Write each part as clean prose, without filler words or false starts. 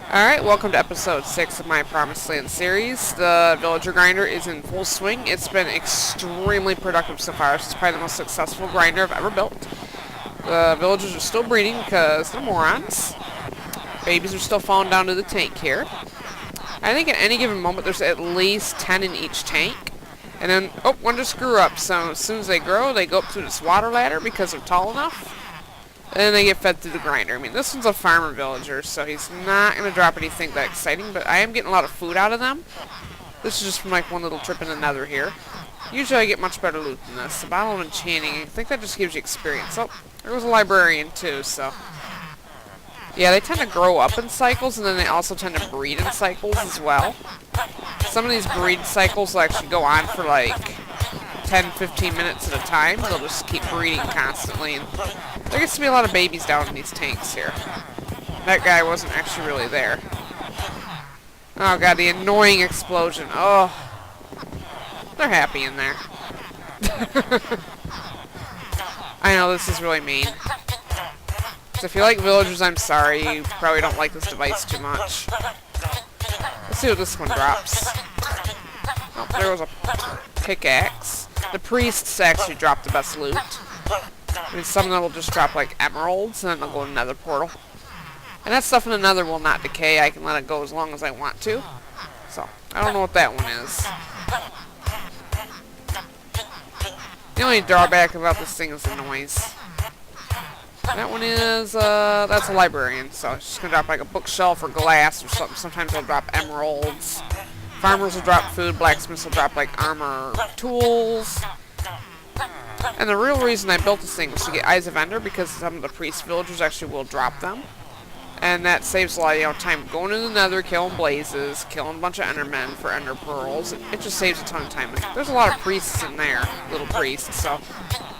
Alright, welcome to episode 6 of my Promised Land series. The villager grinder is in full swing. It's been extremely productive so far. This is probably the most successful grinder I've ever built. The villagers are still breeding because they're morons. Babies are still falling down to the tank here. I think at any given moment there's at least 10 in each tank. And then, one just grew up, so as soon as they grow, they go up through this water ladder because they're tall enough. And then they get fed through the grinder. I mean, this one's a farmer villager, so he's not going to drop anything that exciting, but I am getting a lot of food out of them. This is just from like one little trip in the nether here. Usually I get much better loot than this. A bottle of enchanting, I think that just gives you experience. Oh, there was a librarian too, so. Yeah, they tend to grow up in cycles, and then they also tend to breed in cycles as well. Some of these breed cycles will actually go on for like 10-15 minutes at a time. They'll just keep breeding constantly. And there gets to be a lot of babies down in these tanks here. That guy wasn't actually really there. Oh god, the annoying explosion. Oh. They're happy in there. I know, this is really mean. So if you like villagers, I'm sorry. You probably don't like this device too much. Let's see what this one drops. Oh, there was a pickaxe. The priests actually drop the best loot. I mean, some of them will just drop like emeralds, and then they'll go in another portal. And that stuff in the nether will not decay. I can let it go as long as I want to. So, I don't know what that one is. The only drawback about this thing is the noise. That one is, that's a librarian, so it's just going to drop like a bookshelf or glass or something. Sometimes they'll drop emeralds. Farmers will drop food, blacksmiths will drop like armor, tools. And the real reason I built this thing was to get Eyes of Ender, because some of the priest villagers actually will drop them. And that saves a lot of time going in the nether, killing blazes, killing a bunch of endermen for ender pearls. It just saves a ton of time. There's a lot of priests in there, little priests, so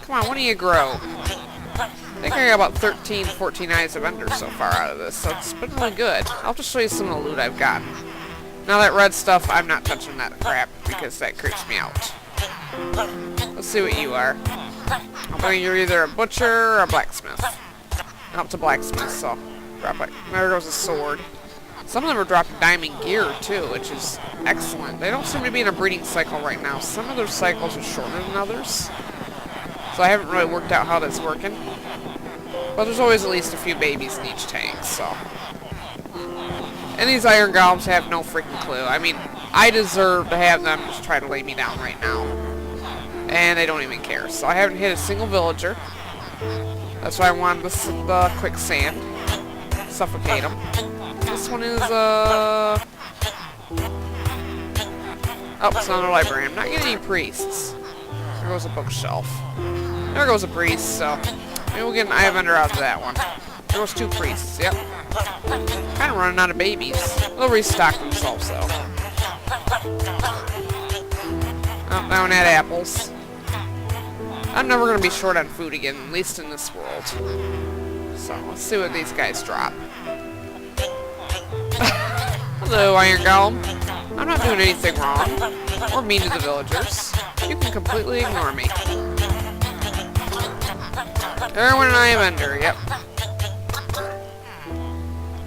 come on, when do you grow? I think I got about 13, 14 Eyes of Ender so far out of this, so it's been really good. I'll just show you some of the loot I've gotten. Now that red stuff, I'm not touching that crap, because that creeps me out. Let's see what you are. I think you're either a butcher or a blacksmith. Up to blacksmith, so drop it. There goes a sword. Some of them are dropping diamond gear too, which is excellent. They don't seem to be in a breeding cycle right now. Some of their cycles are shorter than others. So I haven't really worked out how that's working. But there's always at least a few babies in each tank, so. And these iron golems have no freaking clue. I mean, I deserve to have them just try to lay me down right now. And they don't even care. So I haven't hit a single villager. That's why I wanted the quicksand. Suffocate them. This one is, oh, it's another librarian. I'm not getting any priests. There goes a bookshelf. There goes a priest, so maybe we'll get an Eye of Ender out of that one. There was 2 priests, yep. Kind of running out of babies. They'll restock themselves, though. Oh, that one had apples. I'm never going to be short on food again, at least in this world. So, let's see what these guys drop. Hello, Iron Golem. I'm not doing anything wrong, or mean to the villagers. You can completely ignore me. Everyone and I am Ender, yep.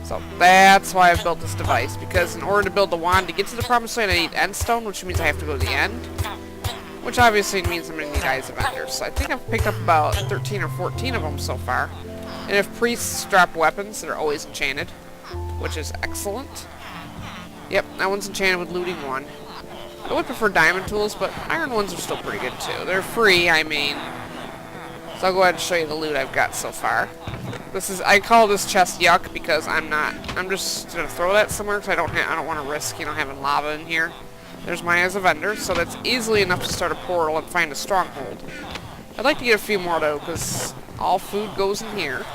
So that's why I've built this device, because in order to build the wand to get to the Promised Land I need endstone, which means I have to go to the end. Which obviously means I'm going to need Eyes of Ender. So I think I've picked up about 13 or 14 of them so far. And if priests drop weapons, they're always enchanted, which is excellent. Yep, that one's enchanted with looting 1. I would prefer diamond tools, but iron ones are still pretty good too. They're free, I mean. So I'll go ahead and show you the loot I've got so far. I call this chest yuck because I'm just gonna throw that somewhere because I don't want to risk, having lava in here. There's my Eyes of Ender, so that's easily enough to start a portal and find a stronghold. I'd like to get a few more though, because all food goes in here.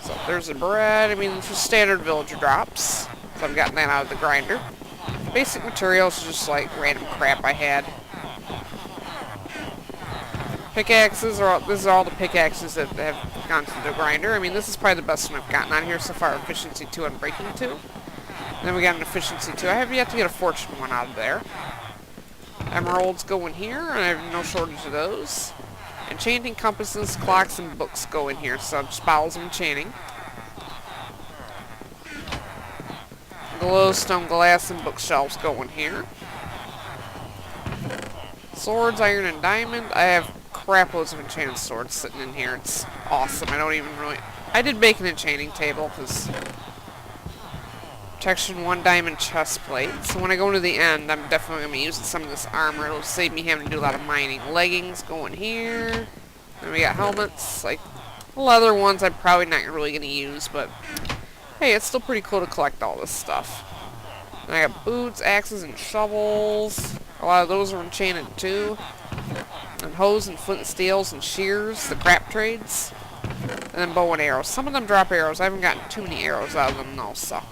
So there's the bread. I mean, it's just standard villager drops. So I've gotten that out of the grinder. Basic materials is just like random crap I had. Pickaxes this is all the pickaxes that have gone through the grinder. I mean, this is probably the best one I've gotten out here so far. Efficiency 2 and breaking 2. And then we got an efficiency 2. I have yet to get a fortune 1 out of there. Emeralds go in here, and I have no shortage of those. Enchanting compasses, clocks, and books go in here, so just bottles of enchanting. glowstone glass and bookshelves going here. Swords, iron, and diamond. I have crap loads of enchanted swords sitting in here. It's awesome. I don't even really... I did make an enchanting table because... Protection 1 diamond chest plate. So when I go to the end, I'm definitely going to be using some of this armor. It'll save me having to do a lot of mining. Leggings going here. Then we got helmets. Like, leather ones I'm probably not really going to use, but... Hey, it's still pretty cool to collect all this stuff. And I got boots, axes, and shovels. A lot of those are enchanted too. And hoes and flint and steels and shears, the crap trades. And then bow and arrows. Some of them drop arrows. I haven't gotten too many arrows out of them though, so.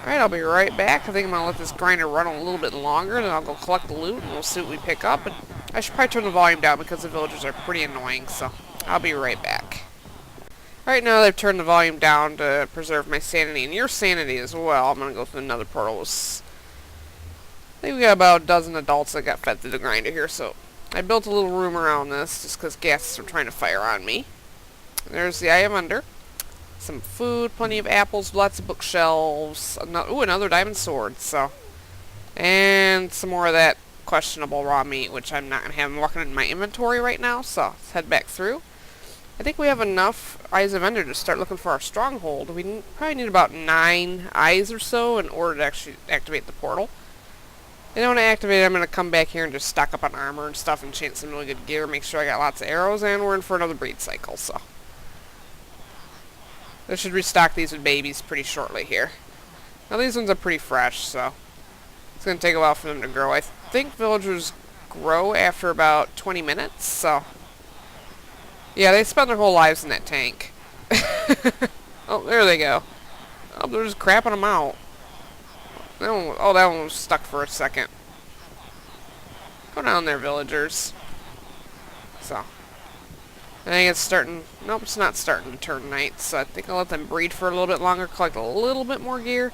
Alright, I'll be right back. I think I'm going to let this grinder run a little bit longer, then I'll go collect the loot and we'll see what we pick up. And I should probably turn the volume down because the villagers are pretty annoying, so I'll be right back. Right now they've turned the volume down to preserve my sanity and your sanity as well. I'm going to go through another portal. I think we got about a dozen adults that got fed through the grinder here, so I built a little room around this just because ghasts are trying to fire on me. There's the Eye of Under. Some food, plenty of apples, lots of bookshelves. Another diamond sword, so. And some more of that questionable raw meat, which I'm not going to have. I'm walking in my inventory right now, so let's head back through. I think we have enough Eyes of Ender to start looking for our stronghold. We probably need about 9 eyes or so in order to actually activate the portal. And when I activate it, I'm going to come back here and just stock up on armor and stuff and enchant some really good gear, make sure I got lots of arrows, and we're in for another breed cycle, so. I should restock these with babies pretty shortly here. Now these ones are pretty fresh, so it's going to take a while for them to grow. I think villagers grow after about 20 minutes, so. Yeah, they spend their whole lives in that tank. Oh, there they go. Oh, they're just crapping them out. That one was stuck for a second. Go down there, villagers. So. I think it's starting... Nope, it's not starting to turn night, so I think I'll let them breed for a little bit longer, collect a little bit more gear.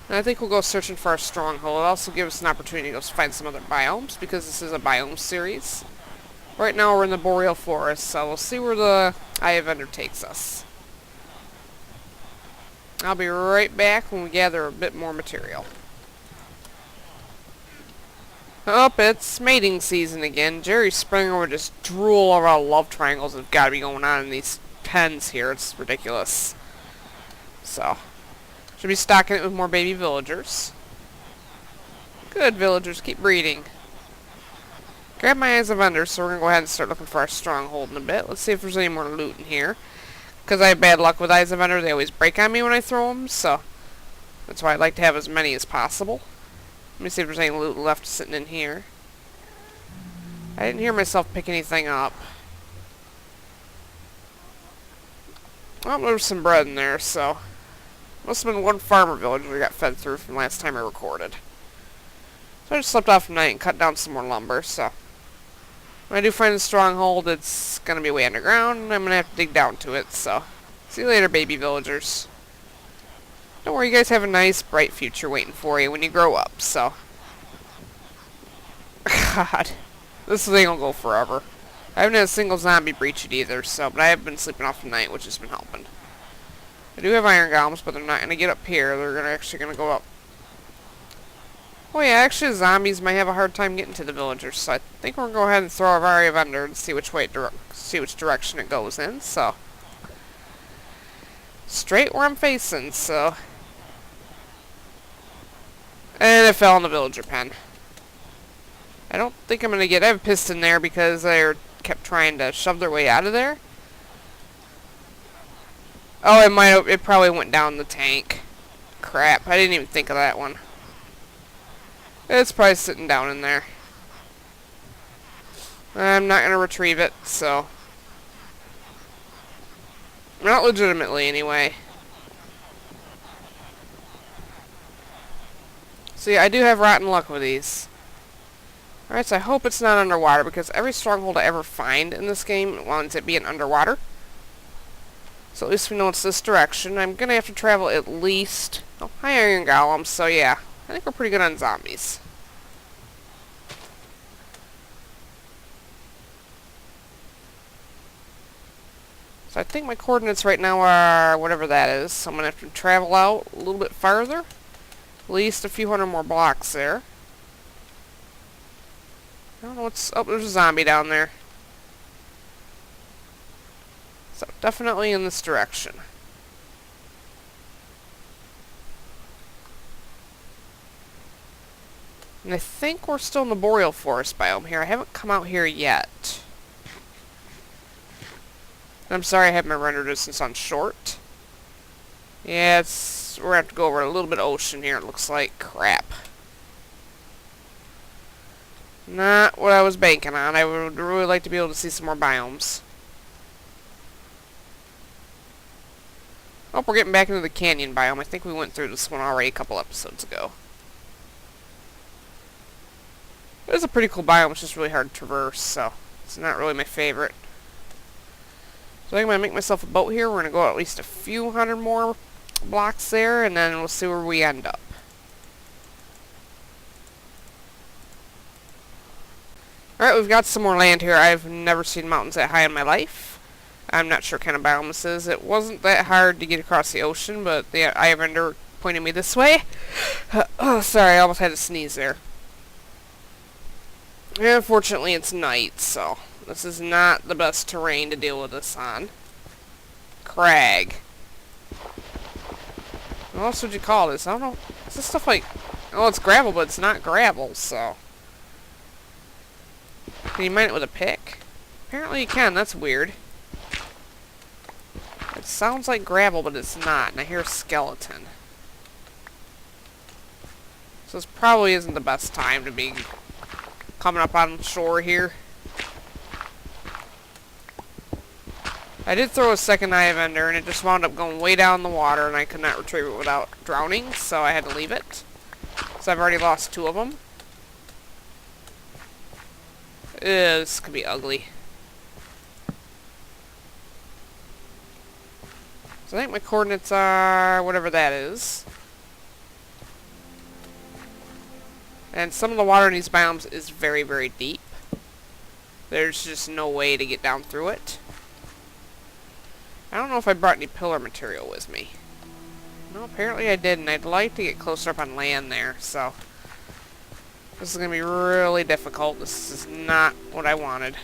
And I think we'll go searching for our stronghold. It'll also give us an opportunity to go find some other biomes, because this is a biome series. Right now we're in the Boreal Forest, so we'll see where the Eye of Ender takes us. I'll be right back when we gather a bit more material. Oh, it's mating season again. Jerry Springer would just drool over all love triangles that have got to be going on in these pens here. It's ridiculous. So, should be stocking it with more baby villagers. Good villagers, keep breeding. Grab my Eyes of Ender, so we're going to go ahead and start looking for our stronghold in a bit. Let's see if there's any more loot in here. Because I have bad luck with Eyes of Ender, they always break on me when I throw them, so that's why I'd like to have as many as possible. Let me see if there's any loot left sitting in here. I didn't hear myself pick anything up. Oh, there was some bread in there, so must have been one farmer village we got fed through from last time I recorded. So I just slept off tonight and cut down some more lumber, so when I do find the stronghold, it's going to be way underground, and I'm going to have to dig down to it, so see you later, baby villagers. Don't worry, you guys have a nice, bright future waiting for you when you grow up, so. God, this thing will go forever. I haven't had a single zombie breach it either, so, but I have been sleeping off tonight, which has been helping. I do have iron golems, but they're not going to get up here. They're actually going to go up. Oh yeah, actually zombies might have a hard time getting to the villagers, so I think we're going to go ahead and throw our Eye of Ender and see which direction it goes in, so. Straight where I'm facing, so. And it fell in the villager pen. I don't think I'm going to get... I have a piston there because they kept trying to shove their way out of there. Oh, it probably went down the tank. Crap, I didn't even think of that one. It's probably sitting down in there. I'm not going to retrieve it, so. Not legitimately, anyway. See, I do have rotten luck with these. Alright, so I hope it's not underwater, because every stronghold I ever find in this game winds up being underwater. So at least we know it's this direction. I'm going to have to travel at least... Oh, hi Iron Golems, so yeah. I think we're pretty good on zombies. So I think my coordinates right now are whatever that is. So I'm going to have to travel out a little bit farther. At least a few hundred more blocks there. I don't know what's... Oh, there's a zombie down there. So definitely in this direction. And I think we're still in the boreal forest biome here. I haven't come out here yet. I'm sorry I have my render distance on short. Yeah, we're going to have to go over a little bit of ocean here, it looks like. Crap. Not what I was banking on. I would really like to be able to see some more biomes. Oh, we're getting back into the canyon biome. I think we went through this one already a couple episodes ago. It is a pretty cool biome, it's just really hard to traverse, so it's not really my favorite. So I think I'm going to make myself a boat here. We're going to go at least a few hundred more blocks there, and then we'll see where we end up. Alright, we've got some more land here. I've never seen mountains that high in my life. I'm not sure what kind of biome this is. It wasn't that hard to get across the ocean, but the iRender pointed me this way. Oh, sorry, I almost had to sneeze there. And unfortunately, it's night, so this is not the best terrain to deal with this on. Crag. What else would you call this? I don't know. Is this stuff like... Oh, it's gravel, but it's not gravel, so... Can you mine it with a pick? Apparently you can. That's weird. It sounds like gravel, but it's not. And I hear a skeleton. So this probably isn't the best time to be coming up on shore here. I did throw a second iRender, and it just wound up going way down the water, and I could not retrieve it without drowning, so I had to leave it. So I've already lost 2 of them. This could be ugly. So I think my coordinates are whatever that is. And some of the water in these biomes is very, very deep. There's just no way to get down through it. I don't know if I brought any pillar material with me. No, apparently I didn't. I'd like to get closer up on land there, so... This is going to be really difficult. This is not what I wanted.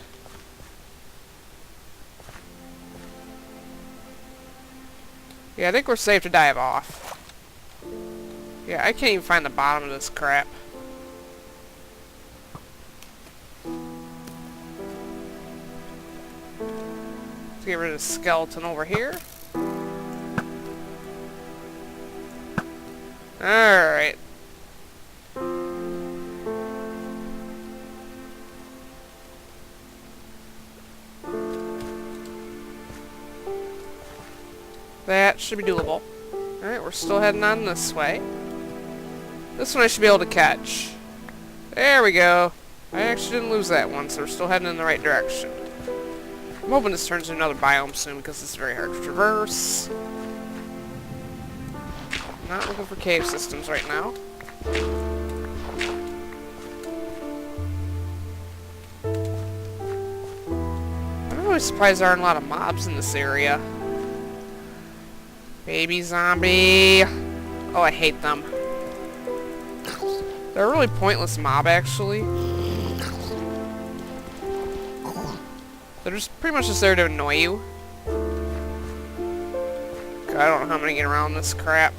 Yeah, I think we're safe to dive off. Yeah, I can't even find the bottom of this crap. Let's get rid of the skeleton over here. Alright. That should be doable. Alright, we're still heading on this way. This one I should be able to catch. There we go. I actually didn't lose that one, so we're still heading in the right direction. I'm hoping this turns into another biome soon, because it's very hard to traverse. Not looking for cave systems right now. I'm really surprised there aren't a lot of mobs in this area. Baby zombie. Oh, I hate them. They're a really pointless mob, actually. They're just pretty much just there to annoy you. God, I don't know how I'm gonna get around this crap.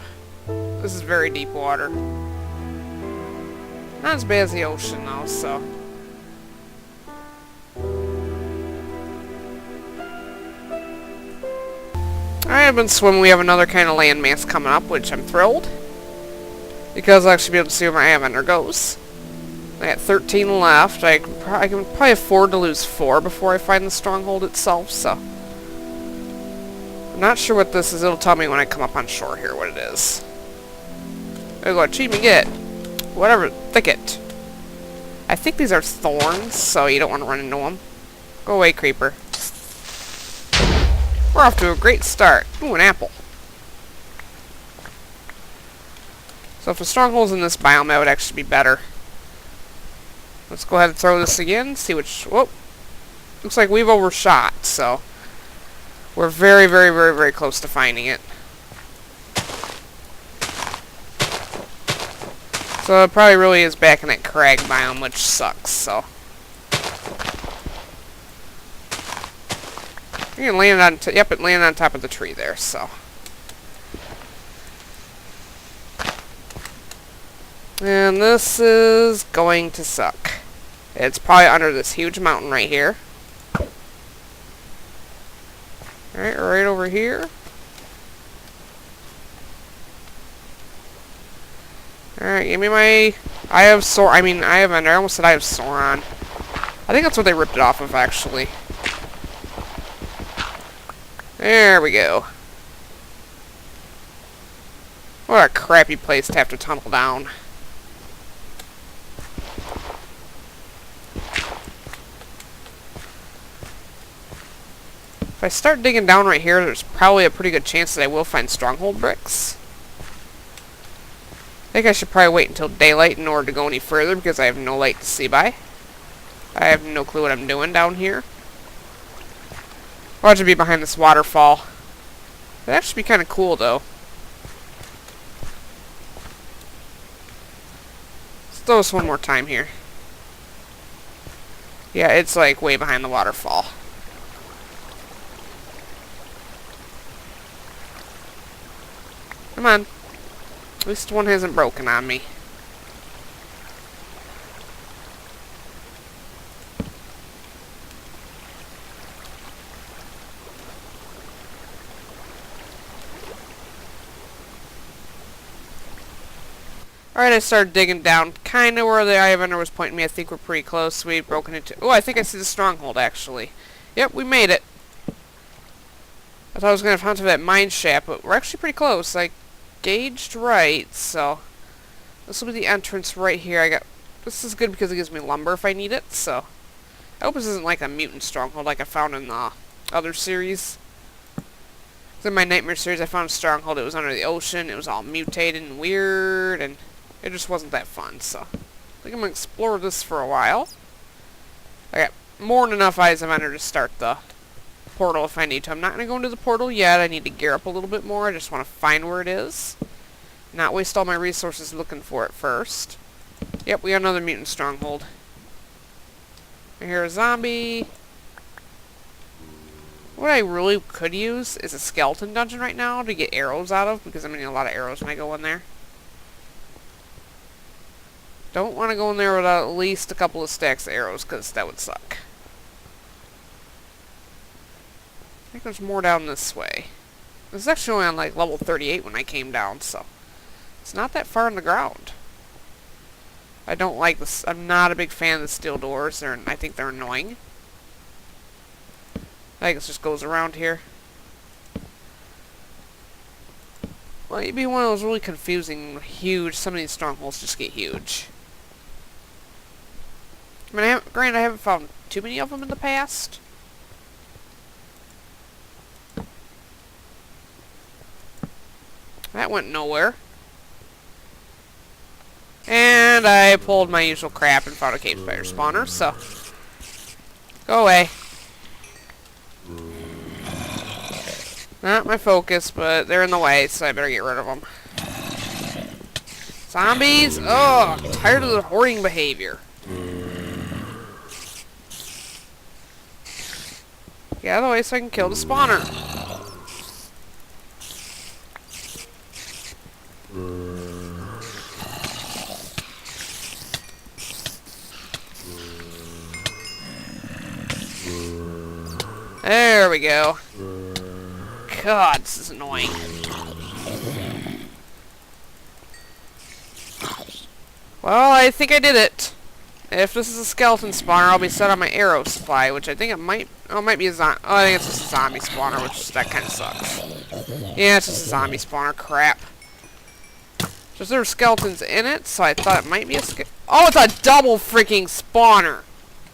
This is very deep water. Not as bad as the ocean, though, so... Alright, I've been swimming. We have another kind of landmass coming up, which I'm thrilled. Because I'll actually be able to see where my iRender goes. I got 13 left. I can probably afford to lose 4 before I find the stronghold itself, so... I'm not sure what this is. It'll tell me when I come up on shore here what it is. There we go. Achievement get. Whatever. Thicket. I think these are thorns, so you don't want to run into them. Go away, creeper. We're off to a great start. Ooh, an apple. So if the stronghold's in this biome, that would actually be better. Let's go ahead and throw this again, see which... Whoop. Looks like we've overshot, so... We're very, very, very, very close to finding it. So it probably really is back in that crag biome, which sucks, so. You can land on, yep, it landed on top of the tree there, so. And this is going to suck. It's probably under this huge mountain right here. Alright, right over here. Alright, give me my... I have Ender. I almost said I have Sauron. I think that's what they ripped it off of, actually. There we go. What a crappy place to have to tunnel down. If I start digging down right here, there's probably a pretty good chance that I will find stronghold bricks. I think I should probably wait until daylight in order to go any further because I have no light to see by. I have no clue what I'm doing down here. Watch it be behind this waterfall. That'd actually be kind of cool though. Let's throw this one more time here. Yeah, it's like way behind the waterfall. Come on. At least one hasn't broken on me. Alright, I started digging down kind of where the Eye of Ender was pointing me. I think we're pretty close. We've broken into... Oh, I think I see the stronghold, actually. Yep, we made it. I thought I was going to have to that mine shaft, but we're actually pretty close. I gauged right, so... This will be the entrance right here. This is good because it gives me lumber if I need it, so... I hope this isn't like a mutant stronghold like I found in the other series. In my Nightmare series, I found a stronghold. It was under the ocean. It was all mutated and weird, and it just wasn't that fun, so... I think I'm going to explore this for a while. I got more than enough Eyes of Ender to start the portal if I need to. I'm not going to go into the portal yet. I need to gear up a little bit more. I just want to find where it is. Not waste all my resources looking for it first. Yep, we got another mutant stronghold. I hear a zombie. What I really could use is a skeleton dungeon right now to get arrows out of, because I'm getting a lot of arrows when I go in there. Don't want to go in there without at least a couple of stacks of arrows, because that would suck. I think there's more down this way. This is actually only on like level 38 when I came down, so it's not that far in the ground. I don't like this. I'm not a big fan of the steel doors. I think they're annoying. I think it just goes around here. Well, it'd be one of those really confusing, huge. Some of these strongholds just get huge. I mean, granted, I haven't found too many of them in the past. That went nowhere. And I pulled my usual crap and found a cave spider spawner, so... Go away. Not my focus, but they're in the way, so I better get rid of them. Zombies? Oh, I'm tired of the hoarding behavior. Get out of the way so I can kill the spawner. There we go. God, this is annoying. Well, I think I did it. If this is a skeleton spawner, I'll be set on my arrow supply, which I think it might... Oh, it might be a zombie... Oh, I think it's just a zombie spawner, which that kind of sucks. Yeah, it's just a zombie spawner. Crap. Just there were skeletons in it, so I thought it might be a Oh, it's a double freaking spawner!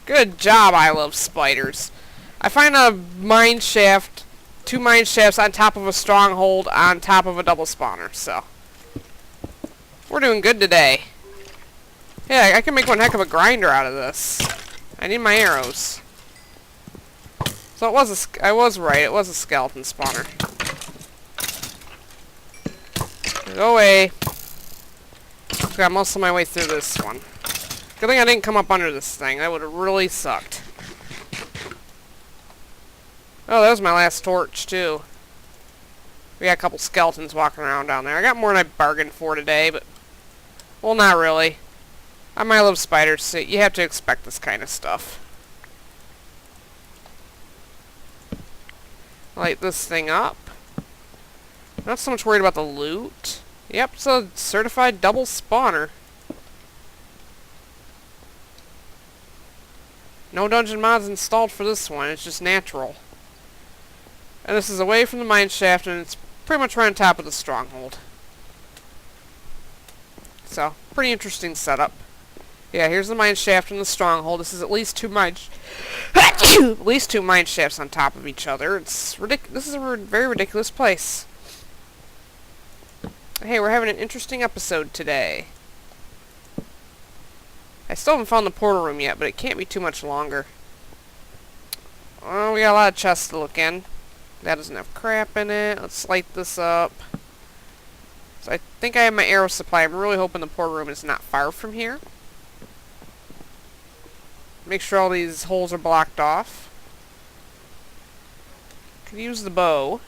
Good job, I love spiders. I find a mine shaft... 2 mine shafts on top of a stronghold on top of a double spawner, so... We're doing good today. Yeah, I can make one heck of a grinder out of this. I need my arrows. So I was right. It was a skeleton spawner. Go away. Got most of my way through this one. Good thing I didn't come up under this thing. That would have really sucked. Oh, that was my last torch, too. We got a couple skeletons walking around down there. I got more than I bargained for today, but... Well, not really. On my iluvspidrs, so you have to expect this kind of stuff. Light this thing up. Not so much worried about the loot. Yep, it's a certified double spawner. No dungeon mods installed for this one. It's just natural. And this is away from the mine shaft, and it's pretty much right on top of the stronghold. So, pretty interesting setup. Yeah, here's the mine shaft and the stronghold. This is at least two mine at least two mine shafts on top of each other. It's this is a very ridiculous place. Hey, we're having an interesting episode today. I still haven't found the portal room yet, but it can't be too much longer. Oh, we got a lot of chests to look in. That doesn't have crap in it. Let's light this up. So I think I have my arrow supply. I'm really hoping the portal room is not far from here. Make sure all these holes are blocked off. Could use the bow.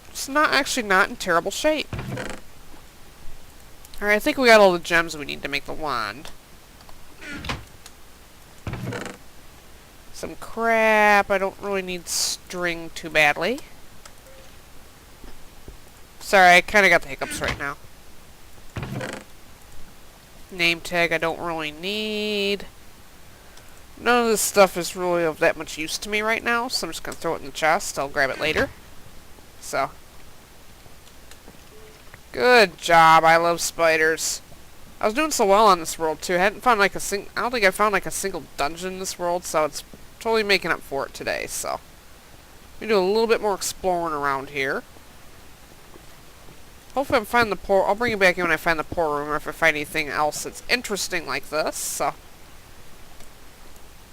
It's not in terrible shape. Alright, I think we got all the gems we need to make the wand. Some crap. I don't really need string too badly. Sorry, I kind of got the hiccups right now. Name tag I don't really need. None of this stuff is really of that much use to me right now, so I'm just going to throw it in the chest. I'll grab it later. So. Good job, iluvspidrs. I was doing so well on this world, too. I hadn't found like I don't think I found like a single dungeon in this world, so it's totally making up for it today, so. We do a little bit more exploring around here. Hopefully I'm finding the I'll bring you back in when I find the portal room, or if I find anything else that's interesting like this, so.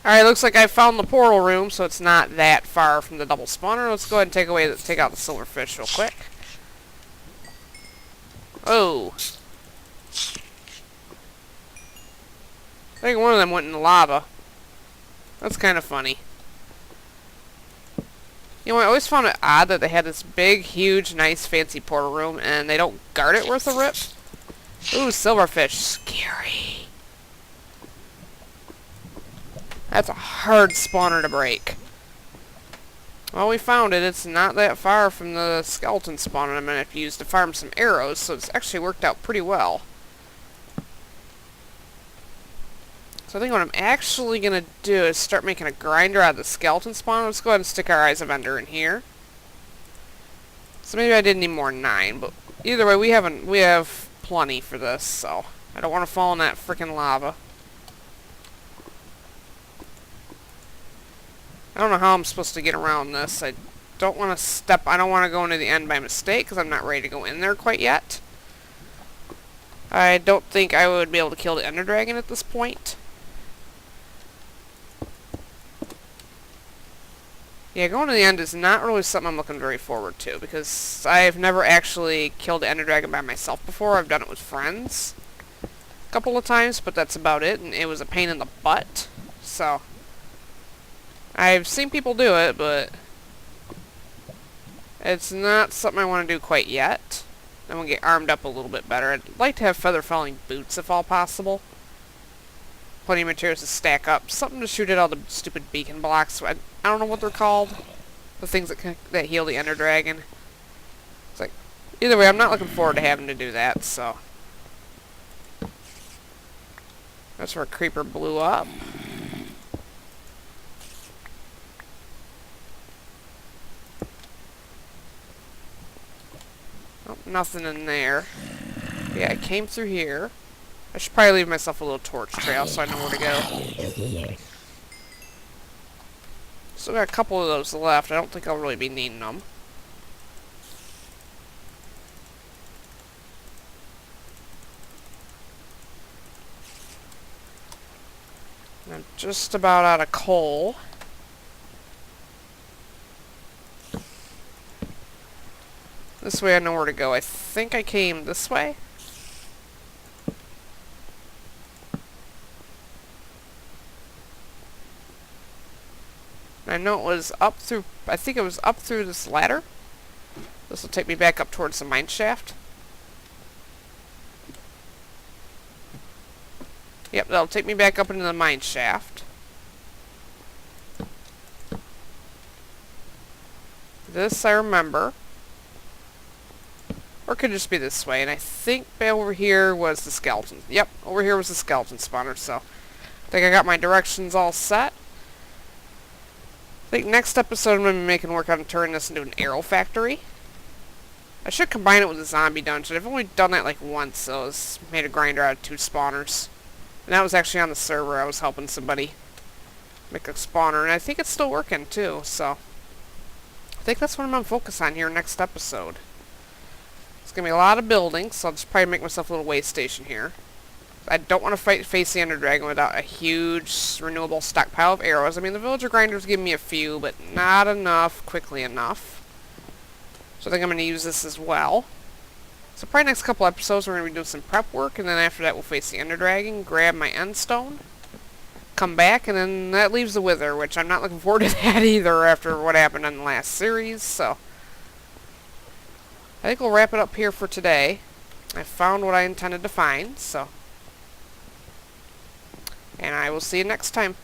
Alright, looks like I found the portal room, so it's not that far from the double spawner. Let's go ahead and take out the silverfish real quick. Oh. I think one of them went in the lava. That's kind of funny. You know, I always found it odd that they had this big, huge, nice, fancy portal room, and they don't guard it worth a rip. Ooh, silverfish. Scary. That's a hard spawner to break. Well, we found it. It's not that far from the skeleton spawner I'm going to have to use to farm some arrows, so it's actually worked out pretty well. So I think what I'm actually going to do is start making a grinder out of the skeleton spawner. Let's go ahead and stick our Eyes of Ender in here. So maybe I didn't need more than 9, but either way, we have plenty for this, so I don't want to fall in that freaking lava. I don't know how I'm supposed to get around this. I don't want to go into the end by mistake, because I'm not ready to go in there quite yet. I don't think I would be able to kill the Ender Dragon at this point. Yeah, going to the end is not really something I'm looking very forward to, because I've never actually killed the Ender Dragon by myself before. I've done it with friends a couple of times, but that's about it, and it was a pain in the butt, so. I've seen people do it, but it's not something I want to do quite yet. I'm going to get armed up a little bit better. I'd like to have feather-falling boots if all possible. Plenty of materials to stack up. Something to shoot at all the stupid beacon blocks. I don't know what they're called. The things that heal the Ender Dragon. It's like, either way, I'm not looking forward to having to do that, so. That's where a creeper blew up. Oh, nothing in there. Yeah, I came through here. I should probably leave myself a little torch trail so I know where to go. Still got a couple of those left. I don't think I'll really be needing them. I'm just about out of coal. This way I know where to go. I think I came this way. I know it was up through, I think it was up through this ladder. This will take me back up towards the mine shaft. Yep, that'll take me back up into the mine shaft. This I remember. Or it could just be this way. And I think over here was the skeleton. Yep, over here was the skeleton spawner. So I think I got my directions all set. I think next episode I'm going to be making work on turning this into an arrow factory. I should combine it with a zombie dungeon. I've only done that like once, so I made a grinder out of 2 spawners. And that was actually on the server. I was helping somebody make a spawner, and I think it's still working too, so I think that's what I'm going to focus on here next episode. It's going to be a lot of building, so I'll just probably make myself a little way station here. I don't want to face the Ender Dragon without a huge renewable stockpile of arrows. I mean, the villager grinder's giving me a few, but not enough quickly enough. So I think I'm going to use this as well. So probably next couple episodes we're going to be doing some prep work, and then after that we'll face the Ender Dragon, grab my End Stone, come back, and then that leaves the Wither, which I'm not looking forward to that either after what happened in the last series, so I think we'll wrap it up here for today. I found what I intended to find, so, and I will see you next time.